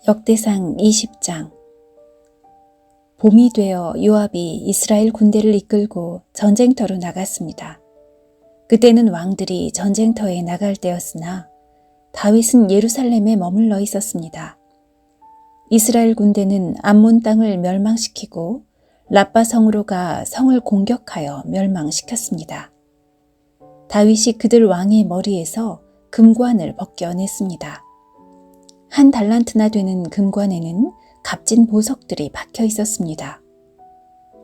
역대상 20장. 봄이 되어 요압이 이스라엘 군대를 이끌고 전쟁터로 나갔습니다. 그때는 왕들이 전쟁터에 나갈 때였으나 다윗은 예루살렘에 머물러 있었습니다. 이스라엘 군대는 암몬 땅을 멸망시키고 라빠 성으로 가 성을 공격하여 멸망시켰습니다. 다윗이 그들 왕의 머리에서 금관을 벗겨냈습니다. 한 달란트나 되는 금관에는 값진 보석들이 박혀 있었습니다.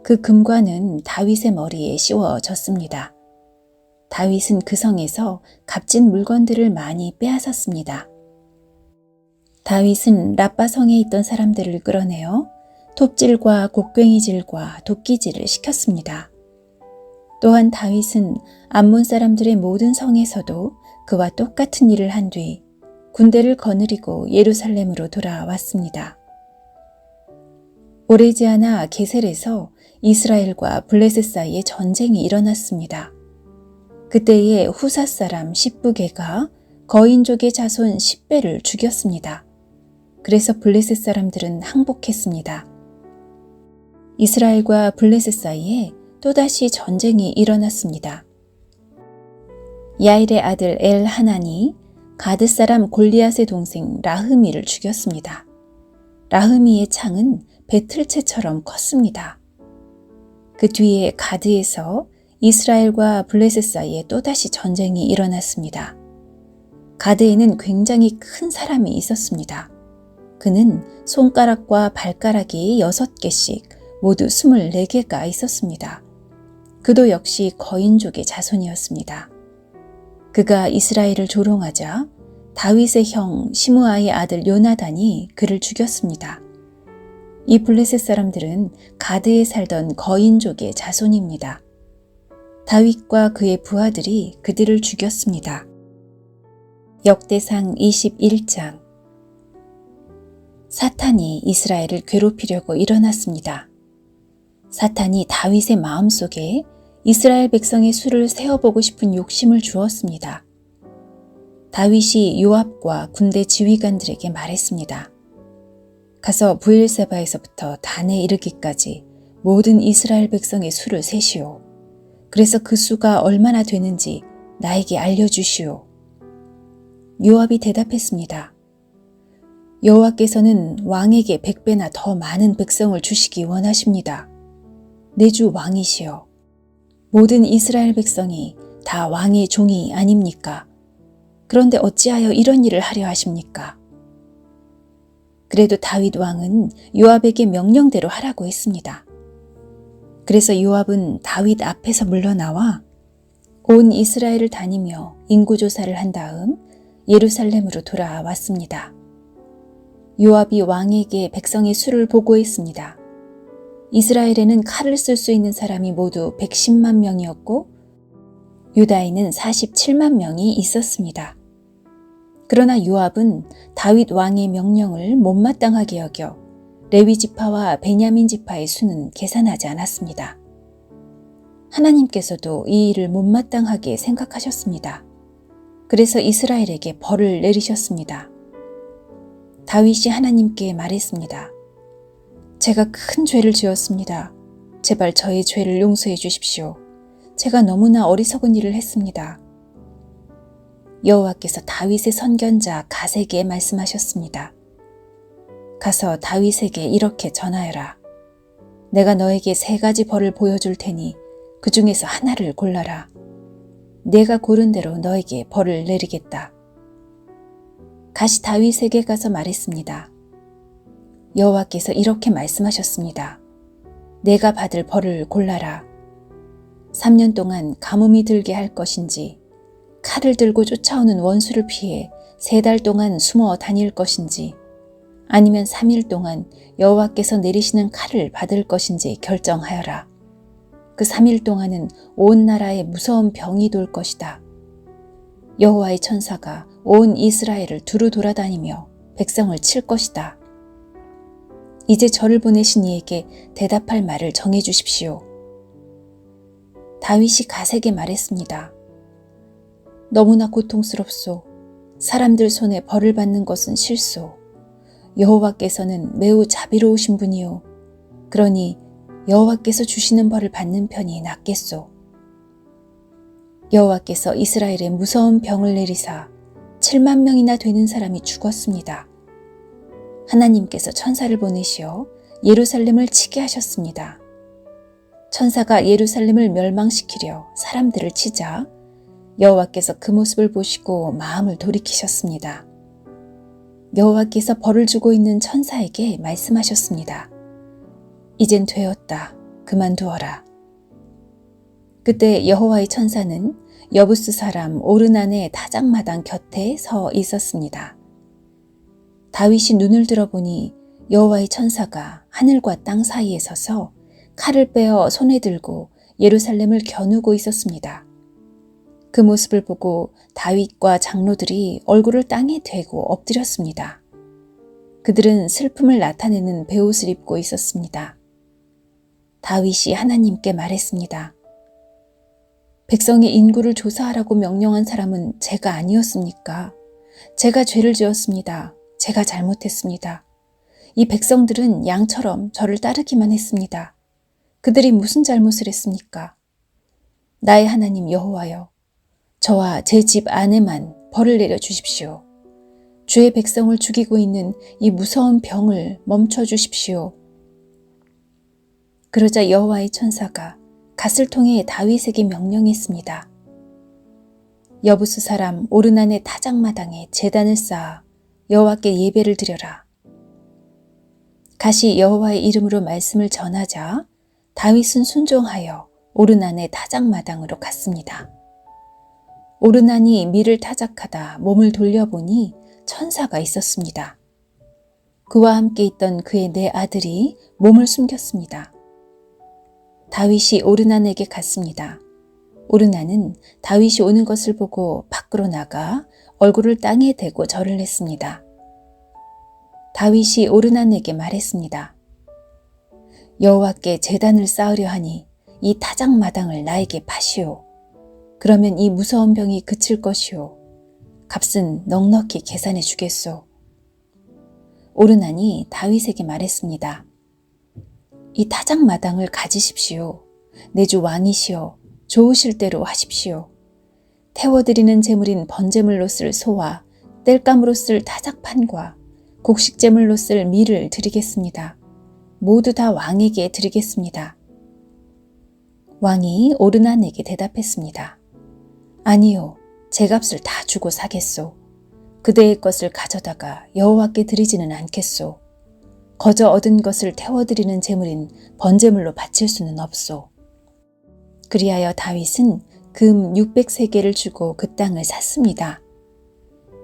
그 금관은 다윗의 머리에 씌워졌습니다. 다윗은 그 성에서 값진 물건들을 많이 빼앗았습니다. 다윗은 라빠 성에 있던 사람들을 끌어내어 톱질과 곡괭이질과 도끼질을 시켰습니다. 또한 다윗은 암몬 사람들의 모든 성에서도 그와 똑같은 일을 한 뒤 군대를 거느리고 예루살렘으로 돌아왔습니다. 오래지 않아 게셀에서 이스라엘과 블레셋 사이에 전쟁이 일어났습니다. 그때에 후사 사람 십부게가 거인족의 자손 10배를 죽였습니다. 그래서 블레셋 사람들은 항복했습니다. 이스라엘과 블레셋 사이에 또다시 전쟁이 일어났습니다. 야일의 아들 엘하난이 가드 사람 골리앗의 동생 라흐미를 죽였습니다. 라흐미의 창은 배틀채처럼 컸습니다. 그 뒤에 가드에서 이스라엘과 블레셋 사이에 또다시 전쟁이 일어났습니다. 가드에는 굉장히 큰 사람이 있었습니다. 그는 손가락과 발가락이 6개씩 모두 24개가 있었습니다. 그도 역시 거인족의 자손이었습니다. 그가 이스라엘을 조롱하자 다윗의 형 시므아의 아들 요나단이 그를 죽였습니다. 이 블레셋 사람들은 가드에 살던 거인족의 자손입니다. 다윗과 그의 부하들이 그들을 죽였습니다. 역대상 21장. 사탄이 이스라엘을 괴롭히려고 일어났습니다. 사탄이 다윗의 마음속에 이스라엘 백성의 수를 세어보고 싶은 욕심을 주었습니다. 다윗이 요압과 군대 지휘관들에게 말했습니다. 가서 브엘세바에서부터 단에 이르기까지 모든 이스라엘 백성의 수를 세시오. 그래서 그 수가 얼마나 되는지 나에게 알려주시오. 요압이 대답했습니다. 여호와께서는 왕에게 100배나 더 많은 백성을 주시기 원하십니다. 내 주 왕이시여. 모든 이스라엘 백성이 다 왕의 종이 아닙니까? 그런데 어찌하여 이런 일을 하려 하십니까? 그래도 다윗 왕은 요압에게 명령대로 하라고 했습니다. 그래서 요압은 다윗 앞에서 물러나와 온 이스라엘을 다니며 인구조사를 한 다음 예루살렘으로 돌아왔습니다. 요압이 왕에게 백성의 수를 보고했습니다. 이스라엘에는 칼을 쓸 수 있는 사람이 모두 110만 명이었고 유다에는 47만 명이 있었습니다. 그러나 요압은 다윗 왕의 명령을 못마땅하게 여겨 레위 지파와 베냐민 지파의 수는 계산하지 않았습니다. 하나님께서도 이 일을 못마땅하게 생각하셨습니다. 그래서 이스라엘에게 벌을 내리셨습니다. 다윗이 하나님께 말했습니다. 제가 큰 죄를 지었습니다. 제발 저의 죄를 용서해 주십시오. 제가 너무나 어리석은 일을 했습니다. 여호와께서 다윗의 선견자 갓에게 말씀하셨습니다. 가서 다윗에게 이렇게 전하여라. 내가 너에게 3가지 벌을 보여줄 테니 그 중에서 하나를 골라라. 내가 고른 대로 너에게 벌을 내리겠다. 갓이 다윗에게 가서 말했습니다. 여호와께서 이렇게 말씀하셨습니다. 내가 받을 벌을 골라라. 3년 동안 가뭄이 들게 할 것인지 칼을 들고 쫓아오는 원수를 피해 3달 동안 숨어 다닐 것인지 아니면 3일 동안 여호와께서 내리시는 칼을 받을 것인지 결정하여라. 그 3일 동안은 온 나라에 무서운 병이 돌 것이다. 여호와의 천사가 온 이스라엘을 두루 돌아다니며 백성을 칠 것이다. 이제 저를 보내신 이에게 대답할 말을 정해 주십시오. 다윗이 갓에게 말했습니다. 너무나 고통스럽소. 사람들 손에 벌을 받는 것은 싫소. 여호와께서는 매우 자비로우신 분이요 그러니 여호와께서 주시는 벌을 받는 편이 낫겠소. 여호와께서 이스라엘에 무서운 병을 내리사 7만 명이나 되는 사람이 죽었습니다. 하나님께서 천사를 보내시어 예루살렘을 치게 하셨습니다. 천사가 예루살렘을 멸망시키려 사람들을 치자 여호와께서 그 모습을 보시고 마음을 돌이키셨습니다. 여호와께서 벌을 주고 있는 천사에게 말씀하셨습니다. 이젠 되었다. 그만두어라. 그때 여호와의 천사는 여부스 사람 오르난의 타작마당 곁에 서 있었습니다. 다윗이 눈을 들어보니 여호와의 천사가 하늘과 땅 사이에 서서 칼을 빼어 손에 들고 예루살렘을 겨누고 있었습니다. 그 모습을 보고 다윗과 장로들이 얼굴을 땅에 대고 엎드렸습니다. 그들은 슬픔을 나타내는 베옷을 입고 있었습니다. 다윗이 하나님께 말했습니다. 백성의 인구를 조사하라고 명령한 사람은 제가 아니었습니까? 제가 죄를 지었습니다. 제가 잘못했습니다. 이 백성들은 양처럼 저를 따르기만 했습니다. 그들이 무슨 잘못을 했습니까? 나의 하나님 여호와여, 저와 제 집 안에만 벌을 내려 주십시오. 주의 백성을 죽이고 있는 이 무서운 병을 멈춰 주십시오. 그러자 여호와의 천사가 갓을 통해 다윗에게 명령했습니다. 여부스 사람 오르난의 타작마당에 제단을 쌓아 여호와께 예배를 드려라. 갓이 여호와의 이름으로 말씀을 전하자 다윗은 순종하여 오르난의 타작마당으로 갔습니다. 오르난이 밀을 타작하다 몸을 돌려보니 천사가 있었습니다. 그와 함께 있던 그의 네 아들이 몸을 숨겼습니다. 다윗이 오르난에게 갔습니다. 오르난은 다윗이 오는 것을 보고 밖으로 나가 얼굴을 땅에 대고 절을 했습니다. 다윗이 오르난에게 말했습니다. 여호와께 제단을 쌓으려 하니 이 타작마당을 나에게 파시오. 그러면 이 무서운 병이 그칠 것이오. 값은 넉넉히 계산해 주겠소. 오르난이 다윗에게 말했습니다. 이 타작마당을 가지십시오. 내 주 왕이시여 좋으실 대로 하십시오. 태워드리는 제물인 번제물로 쓸 소와 땔감으로 쓸 타작판과 곡식제물로 쓸 밀을 드리겠습니다. 모두 다 왕에게 드리겠습니다. 왕이 오르난에게 대답했습니다. 아니요, 제 값을 다 주고 사겠소. 그대의 것을 가져다가 여호와께 드리지는 않겠소. 거저 얻은 것을 태워드리는 제물인 번제물로 바칠 수는 없소. 그리하여 다윗은 금 600세겔을 주고 그 땅을 샀습니다.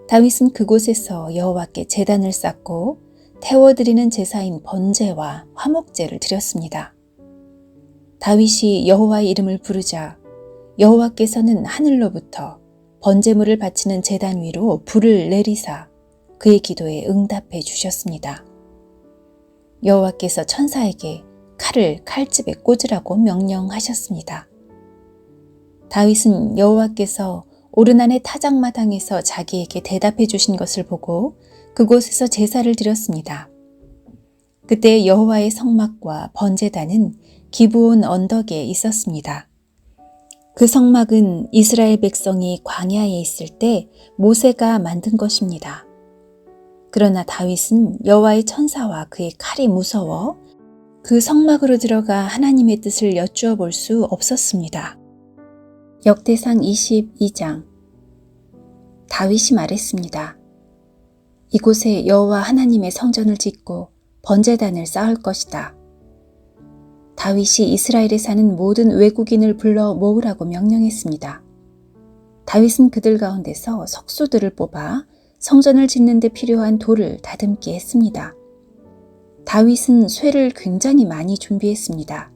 다윗은 그곳에서 여호와께 제단을 쌓고 태워드리는 제사인 번제와 화목제를 드렸습니다. 다윗이 여호와의 이름을 부르자 여호와께서는 하늘로부터 번제물을 바치는 제단 위로 불을 내리사 그의 기도에 응답해 주셨습니다. 여호와께서 천사에게 칼을 칼집에 꽂으라고 명령하셨습니다. 다윗은 여호와께서 오르난의 타작마당에서 자기에게 대답해 주신 것을 보고 그곳에서 제사를 드렸습니다. 그때 여호와의 성막과 번제단은 기브온 언덕에 있었습니다. 그 성막은 이스라엘 백성이 광야에 있을 때 모세가 만든 것입니다. 그러나 다윗은 여호와의 천사와 그의 칼이 무서워 그 성막으로 들어가 하나님의 뜻을 여쭈어 볼 수 없었습니다. 역대상 22장. 다윗이 말했습니다. 이곳에 여호와 하나님의 성전을 짓고 번제단을 쌓을 것이다. 다윗이 이스라엘에 사는 모든 외국인을 불러 모으라고 명령했습니다. 다윗은 그들 가운데서 석수들을 뽑아 성전을 짓는 데 필요한 돌을 다듬게 했습니다. 다윗은 쇠를 굉장히 많이 준비했습니다.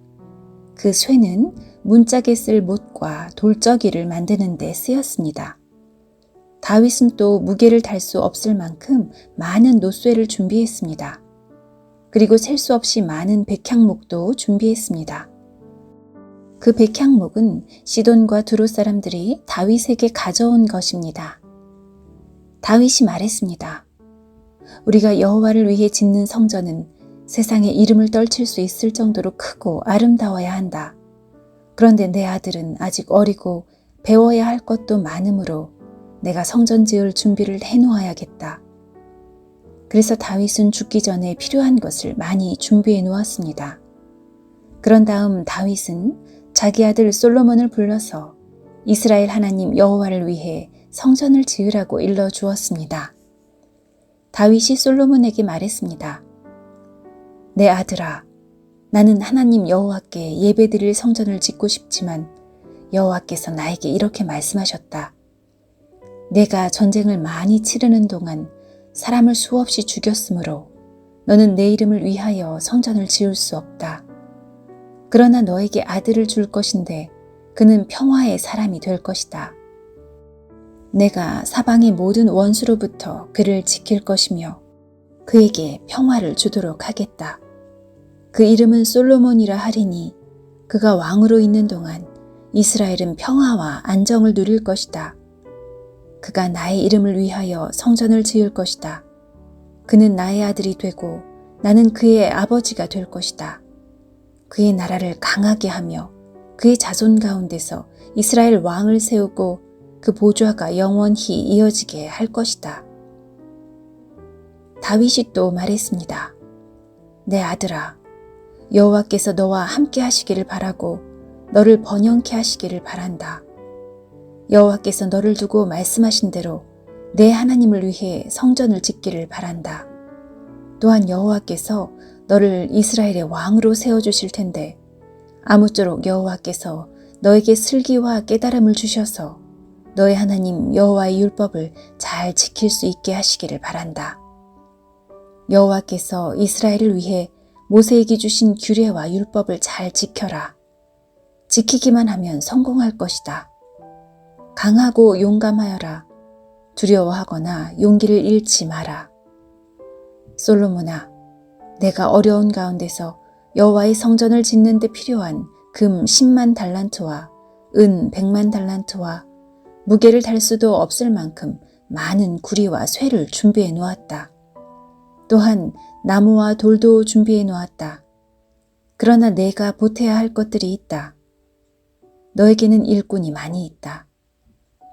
그 쇠는 문짝에 쓸 못과 돌저기를 만드는 데 쓰였습니다. 다윗은 또 무게를 달 수 없을 만큼 많은 노쇠를 준비했습니다. 그리고 셀 수 없이 많은 백향목도 준비했습니다. 그 백향목은 시돈과 두로 사람들이 다윗에게 가져온 것입니다. 다윗이 말했습니다. 우리가 여호와를 위해 짓는 성전은 세상에 이름을 떨칠 수 있을 정도로 크고 아름다워야 한다. 그런데 내 아들은 아직 어리고 배워야 할 것도 많으므로 내가 성전 지을 준비를 해놓아야겠다. 그래서 다윗은 죽기 전에 필요한 것을 많이 준비해 놓았습니다. 그런 다음 다윗은 자기 아들 솔로몬을 불러서 이스라엘 하나님 여호와를 위해 성전을 지으라고 일러 주었습니다. 다윗이 솔로몬에게 말했습니다. 내 아들아, 나는 하나님 여호와께 예배드릴 성전을 짓고 싶지만 여호와께서 나에게 이렇게 말씀하셨다. 내가 전쟁을 많이 치르는 동안 사람을 수없이 죽였으므로 너는 내 이름을 위하여 성전을 지을 수 없다. 그러나 너에게 아들을 줄 것인데 그는 평화의 사람이 될 것이다. 내가 사방의 모든 원수로부터 그를 지킬 것이며 그에게 평화를 주도록 하겠다. 그 이름은 솔로몬이라 하리니 그가 왕으로 있는 동안 이스라엘은 평화와 안정을 누릴 것이다. 그가 나의 이름을 위하여 성전을 지을 것이다. 그는 나의 아들이 되고 나는 그의 아버지가 될 것이다. 그의 나라를 강하게 하며 그의 자손 가운데서 이스라엘 왕을 세우고 그 보좌가 영원히 이어지게 할 것이다. 다윗이 또 말했습니다. 내 아들아, 여호와께서 너와 함께 하시기를 바라고 너를 번영케 하시기를 바란다. 여호와께서 너를 두고 말씀하신 대로 내 하나님을 위해 성전을 짓기를 바란다. 또한 여호와께서 너를 이스라엘의 왕으로 세워주실 텐데 아무쪼록 여호와께서 너에게 슬기와 깨달음을 주셔서 너의 하나님 여호와의 율법을 잘 지킬 수 있게 하시기를 바란다. 여호와께서 이스라엘을 위해 모세에게 주신 규례와 율법을 잘 지켜라. 지키기만 하면 성공할 것이다. 강하고 용감하여라. 두려워하거나 용기를 잃지 마라. 솔로몬아, 내가 어려운 가운데서 여호와의 성전을 짓는 데 필요한 금 10만 달란트와 은 100만 달란트와 무게를 달 수도 없을 만큼 많은 구리와 쇠를 준비해 놓았다. 또한 나무와 돌도 준비해 놓았다. 그러나 내가 보태야 할 것들이 있다. 너에게는 일꾼이 많이 있다.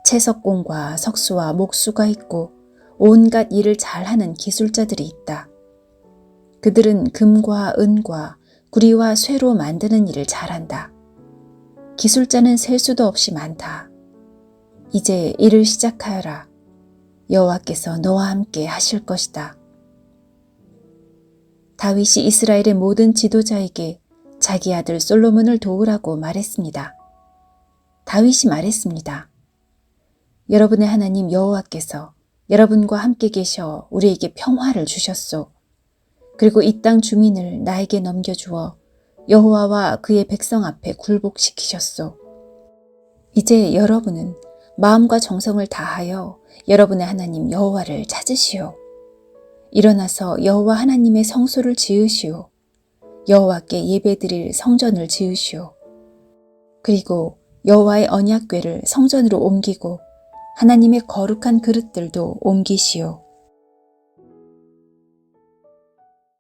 채석공과 석수와 목수가 있고 온갖 일을 잘하는 기술자들이 있다. 그들은 금과 은과 구리와 쇠로 만드는 일을 잘한다. 기술자는 셀 수도 없이 많다. 이제 일을 시작하여라. 여호와께서 너와 함께 하실 것이다. 다윗이 이스라엘의 모든 지도자에게 자기 아들 솔로몬을 도우라고 말했습니다. 다윗이 말했습니다. 여러분의 하나님 여호와께서 여러분과 함께 계셔 우리에게 평화를 주셨소. 그리고 이 땅 주민을 나에게 넘겨주어 여호와와 그의 백성 앞에 굴복시키셨소. 이제 여러분은 마음과 정성을 다하여 여러분의 하나님 여호와를 찾으시오. 일어나서 여호와 하나님의 성소를 지으시오. 여호와께 예배드릴 성전을 지으시오. 그리고 여호와의 언약궤를 성전으로 옮기고 하나님의 거룩한 그릇들도 옮기시오.